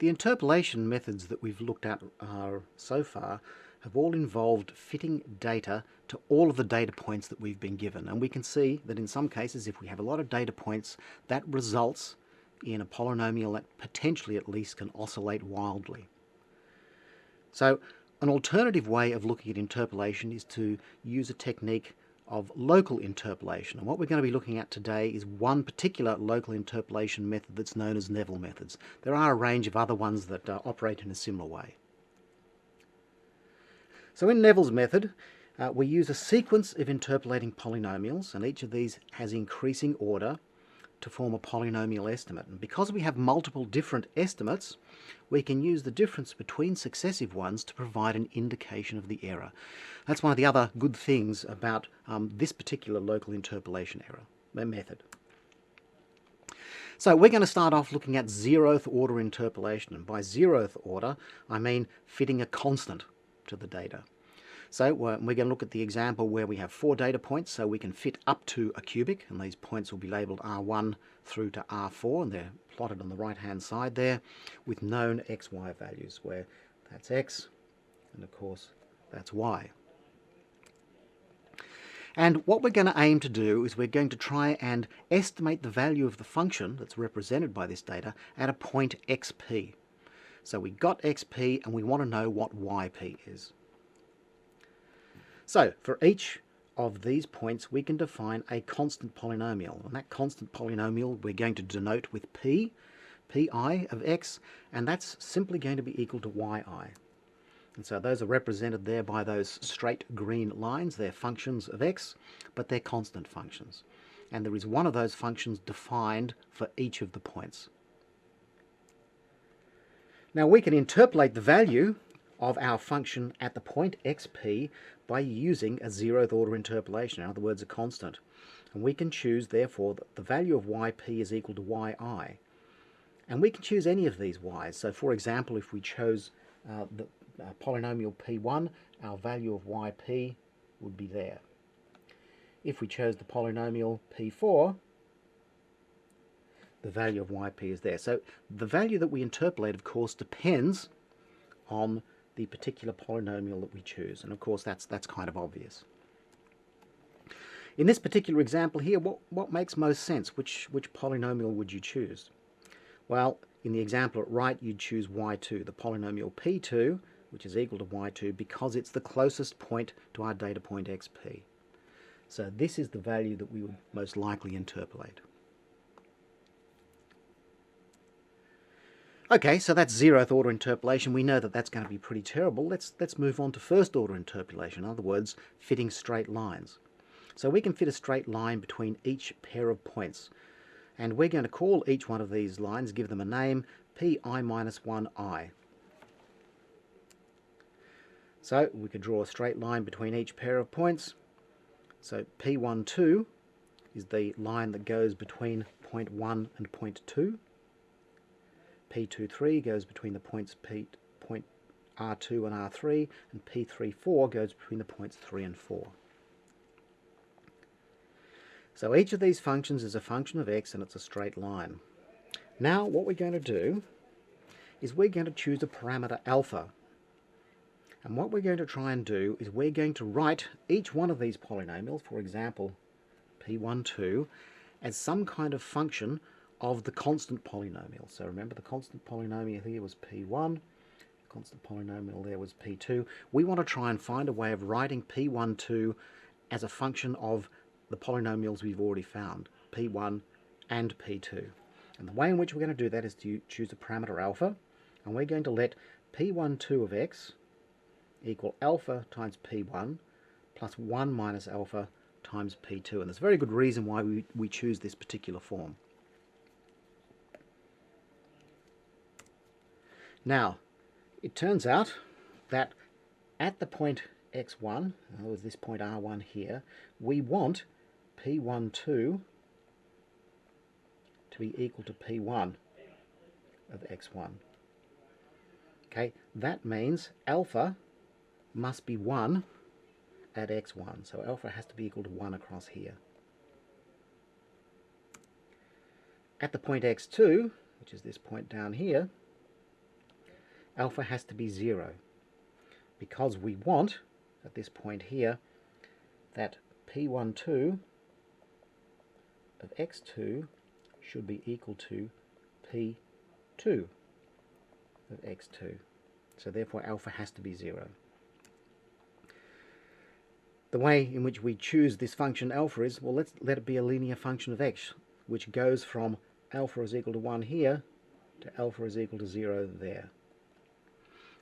The interpolation methods that we've looked at so far have all involved fitting data to all of the data points that we've been given. And we can see that in some cases, if we have a lot of data points, that results in a polynomial that potentially at least can oscillate wildly. So an alternative way of looking at interpolation is to use a technique of local interpolation. And what we're going to be looking at today is one particular local interpolation method that's known as Neville methods. There are a range of other ones that operate in a similar way. So in Neville's method, we use a sequence of interpolating polynomials, and each of these has increasing order to form a polynomial estimate. And because we have multiple different estimates, we can use the difference between successive ones to provide an indication of the error. That's one of the other good things about this particular local interpolation method. So we're going to start off looking at zeroth order interpolation, and by zeroth order I mean fitting a constant to the data. So we're going to look at the example where we have 4 data points, so we can fit up to a cubic, and these points will be labelled R1 through to R4, and they're plotted on the right hand side there with known xy values, where that's x and of course that's y. And what we're going to aim to do is we're going to try and estimate the value of the function that's represented by this data at a point xp. So we got xp and we want to know what yp is. So for each of these points we can define a constant polynomial, and that constant polynomial we're going to denote with pi of x, and that's simply going to be equal to yi. And so those are represented there by those straight green lines. They're functions of x, but they're constant functions. And there is one of those functions defined for each of the points. Now we can interpolate the value of our function at the point xp by using a zeroth order interpolation, in other words a constant. And we can choose therefore that the value of yp is equal to yi. And we can choose any of these y's. So for example, if we chose the polynomial p1, our value of yp would be there. If we chose the polynomial p4, the value of yp is there. So the value that we interpolate, of course, depends on the particular polynomial that we choose, and of course that's kind of obvious. In this particular example here, what makes most sense? Which polynomial would you choose? Well, in the example at right, you'd choose y2, the polynomial p2, which is equal to y2 because it's the closest point to our data point xp. So this is the value that we would most likely interpolate. Okay, so that's zeroth order interpolation. We know that that's going to be pretty terrible. Let's move on to first order interpolation, in other words, fitting straight lines. So we can fit a straight line between each pair of points. And we're going to call each one of these lines, give them a name, pi minus 1i. So we could draw a straight line between each pair of points. So p12 is the line that goes between point 1 and point 2. P23 goes between the point R2 and R3, and P34 goes between the points 3 and 4. So each of these functions is a function of x and it's a straight line. Now what we're going to do is we're going to choose a parameter alpha. And what we're going to try and do is we're going to write each one of these polynomials, for example P12, as some kind of function of the constant polynomial. So remember, the constant polynomial here was P1, the constant polynomial there was P2. We want to try and find a way of writing P12 as a function of the polynomials we've already found, P1 and P2. And the way in which we're going to do that is to choose a parameter alpha, and we're going to let P12 of x equal alpha times P1 plus 1 minus alpha times P2. And there's a very good reason why we choose this particular form. Now, it turns out that at the point x1, in other words this point R1 here, we want P12 to be equal to P1 of x1. Okay, that means alpha must be 1 at x1, so alpha has to be equal to 1 across here. At the point x2, which is this point down here, alpha has to be 0, because we want, at this point here, that P12 of x2 should be equal to P2 of x2. So therefore alpha has to be 0. The way in which we choose this function alpha is, well, let's let it be a linear function of x, which goes from alpha is equal to 1 here to alpha is equal to 0 there.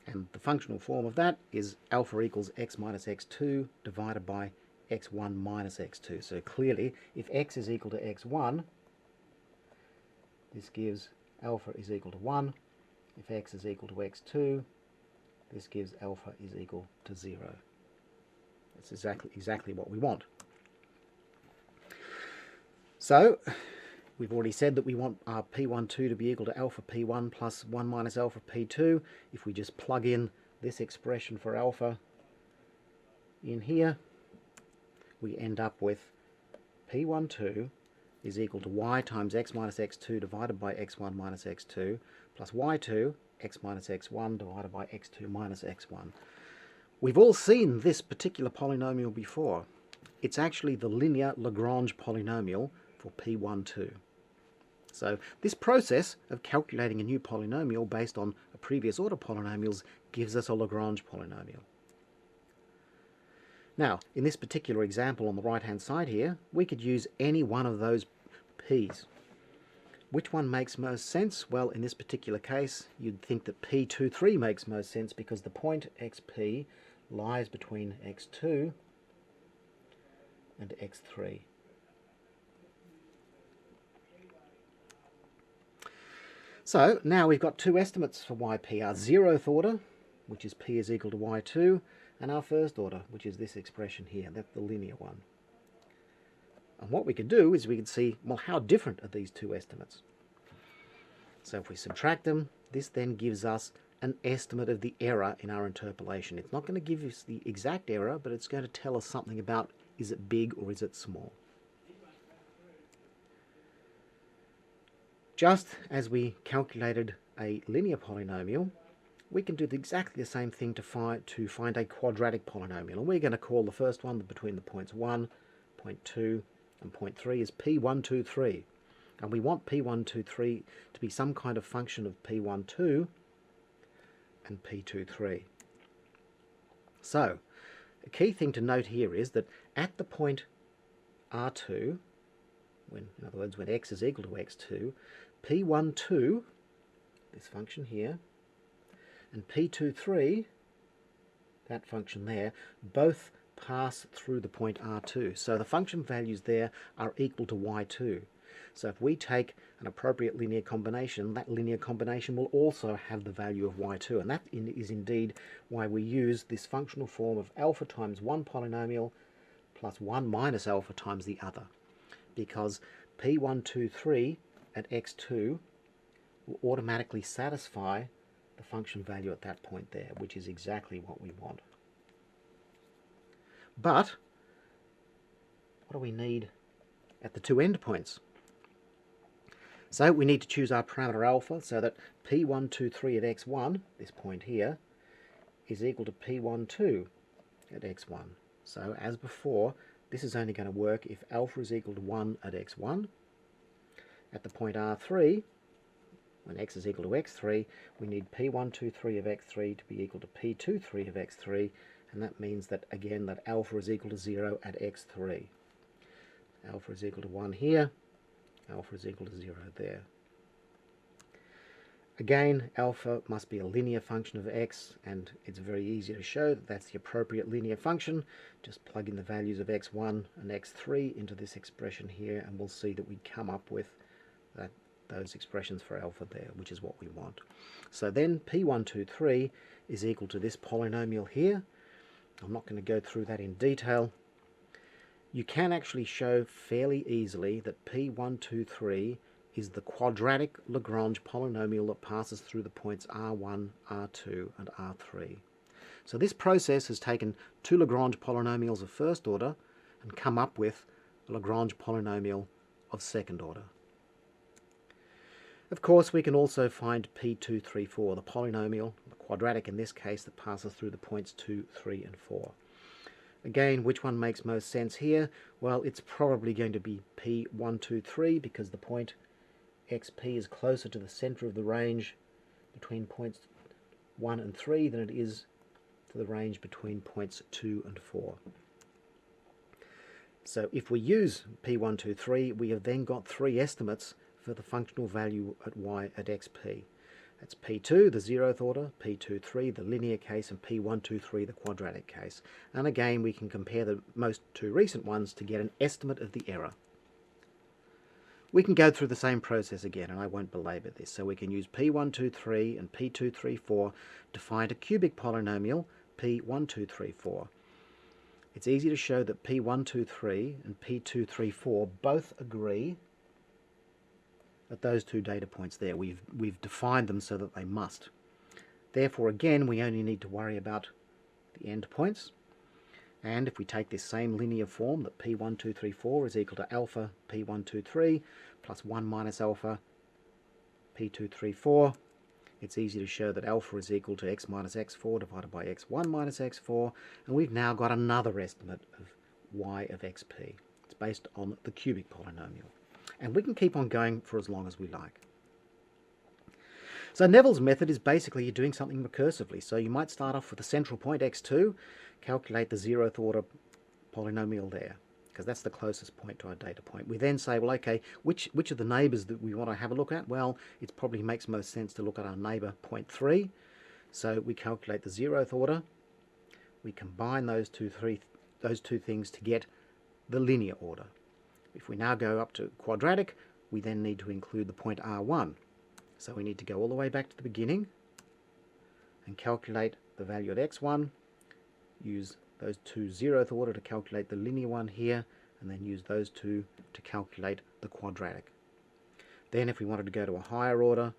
And the functional form of that is alpha equals x minus x2 divided by x1 minus x2. So clearly, if x is equal to x1, this gives alpha is equal to 1. If x is equal to x2, this gives alpha is equal to 0. That's exactly what we want. So, we've already said that we want our P12 to be equal to alpha P1 plus 1 minus alpha P2. If we just plug in this expression for alpha in here, we end up with P12 is equal to y times x minus x2 divided by x1 minus x2 plus y2, x minus x1 divided by x2 minus x1. We've all seen this particular polynomial before. It's actually the linear Lagrange polynomial for P12. So this process of calculating a new polynomial based on a previous order polynomials gives us a Lagrange polynomial. Now, in this particular example on the right-hand side here, we could use any one of those p's. Which one makes most sense? Well, in this particular case, you'd think that P23 makes most sense because the point xp lies between x2 and x3. So now we've got two estimates for yp, our 0th order, which is p is equal to y2, and our first order, which is this expression here. That's the linear one. And what we could do is we could see, well, how different are these two estimates? So if we subtract them, this then gives us an estimate of the error in our interpolation. It's not going to give us the exact error, but it's going to tell us something about, is it big or is it small? Just as we calculated a linear polynomial, we can do exactly the same thing to find a quadratic polynomial. And we're going to call the first one between the points 1, point 2, and point 3 is P123. And we want P123 to be some kind of function of P12 and P23. So, a key thing to note here is that at the point R2, in other words, when x is equal to x2, P12, this function here, and P23, that function there, both pass through the point R2. So the function values there are equal to y2. So if we take an appropriate linear combination, that linear combination will also have the value of y2. And that is indeed why we use this functional form of alpha times one polynomial plus 1 minus alpha times the other. Because P123 at x2 will automatically satisfy the function value at that point there, which is exactly what we want. But what do we need at the two endpoints? So we need to choose our parameter alpha so that P123 at x1, this point here, is equal to P12 at x1. So as before, this is only going to work if alpha is equal to 1 at x1. At the point R3, when x is equal to x3, we need P123 of x3 to be equal to P23 of x3, and that means that, again, that alpha is equal to 0 at x3. Alpha is equal to 1 here, alpha is equal to 0 there. Again, alpha must be a linear function of x, and it's very easy to show that that's the appropriate linear function. Just plug in the values of x1 and x3 into this expression here, and we'll see that we come up with those expressions for alpha there, which is what we want. So then P123 is equal to this polynomial here. I'm not going to go through that in detail. You can actually show fairly easily that P123 is the quadratic Lagrange polynomial that passes through the points R1, R2, and R3. So this process has taken two Lagrange polynomials of first order and come up with a Lagrange polynomial of second order. Of course, we can also find P234, the polynomial, the quadratic in this case, that passes through the points 2, 3, and 4. Again, which one makes most sense here? Well, it's probably going to be P123 because the point XP is closer to the center of the range between points 1 and 3 than it is to the range between points 2 and 4. So if we use P123, we have then got three estimates for the functional value at y at xp. That's P2, the zeroth order, P23, the linear case, and P123, the quadratic case. And again, we can compare the most two recent ones to get an estimate of the error. We can go through the same process again, and I won't belabor this. So we can use P123 and P234 to find a cubic polynomial, P1234. It's easy to show that P123 and P234 both agree at those two data points there. We've defined them so that they must. Therefore, again, we only need to worry about the endpoints. And if we take this same linear form, that P1234 is equal to alpha P123 plus 1 minus alpha P234, it's easy to show that alpha is equal to x minus x4 divided by x1 minus x4, and we've now got another estimate of y of xp. It's based on the cubic polynomial. And we can keep on going for as long as we like. So Neville's method is basically you're doing something recursively. So you might start off with a central point, x2, calculate the zeroth order polynomial there, because that's the closest point to our data point. We then say, well, okay, which of the neighbours that we want to have a look at? Well, it probably makes most sense to look at our neighbour, point 3. So we calculate the zeroth order. We combine those two things to get the linear order. If we now go up to quadratic, we then need to include the point R1. So we need to go all the way back to the beginning and calculate the value at x1, use those two zeroth order to calculate the linear one here, and then use those two to calculate the quadratic. Then if we wanted to go to a higher order,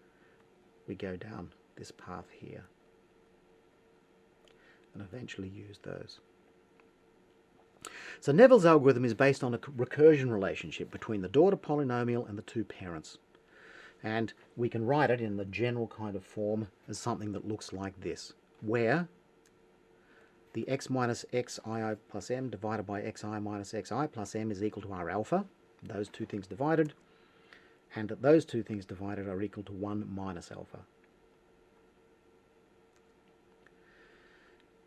we go down this path here and eventually use those. So Neville's algorithm is based on a recursion relationship between the daughter polynomial and the two parents. And we can write it in the general kind of form as something that looks like this, where the x minus xii plus m divided by xi minus xi plus m is equal to our alpha, those two things divided, and that those two things divided are equal to 1 minus alpha.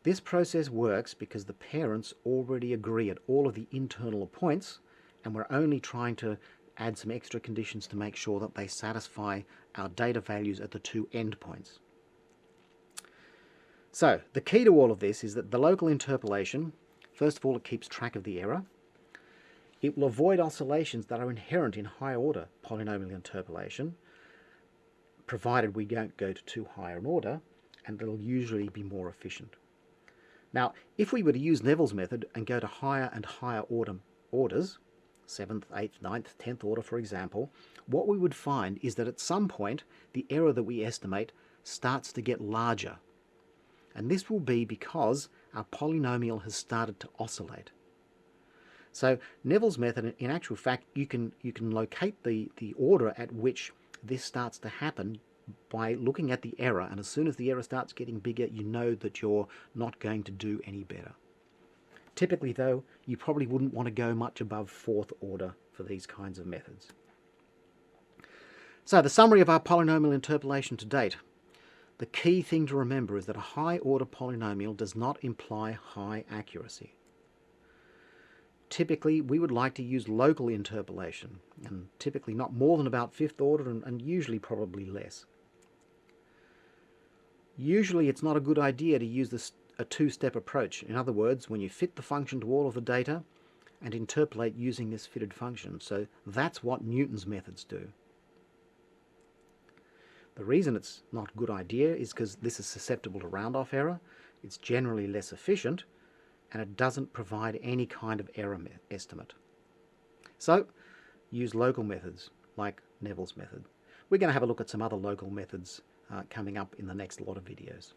This process works because the parents already agree at all of the internal points, and we're only trying to add some extra conditions to make sure that they satisfy our data values at the two endpoints. So, the key to all of this is that the local interpolation, first of all, it keeps track of the error. It will avoid oscillations that are inherent in higher order polynomial interpolation, provided we don't go to too high an order, and it'll usually be more efficient. Now, if we were to use Neville's method and go to higher and higher orders, 7th, 8th, 9th, 10th order, for example, what we would find is that at some point, the error that we estimate starts to get larger. And this will be because our polynomial has started to oscillate. So Neville's method, in actual fact, you can locate the order at which this starts to happen by looking at the error, and as soon as the error starts getting bigger, you know that you're not going to do any better. Typically, though, you probably wouldn't want to go much above 4th order for these kinds of methods. So the summary of our polynomial interpolation to date. The key thing to remember is that a high-order polynomial does not imply high accuracy. Typically, we would like to use local interpolation, and typically not more than about 5th order, and usually probably less. Usually it's not a good idea to use a two-step approach. In other words, when you fit the function to all of the data and interpolate using this fitted function. So that's what Newton's methods do. The reason it's not a good idea is because this is susceptible to round-off error, it's generally less efficient, and it doesn't provide any kind of error estimate. So, use local methods like Neville's method. We're going to have a look at some other local methods coming up in the next lot of videos.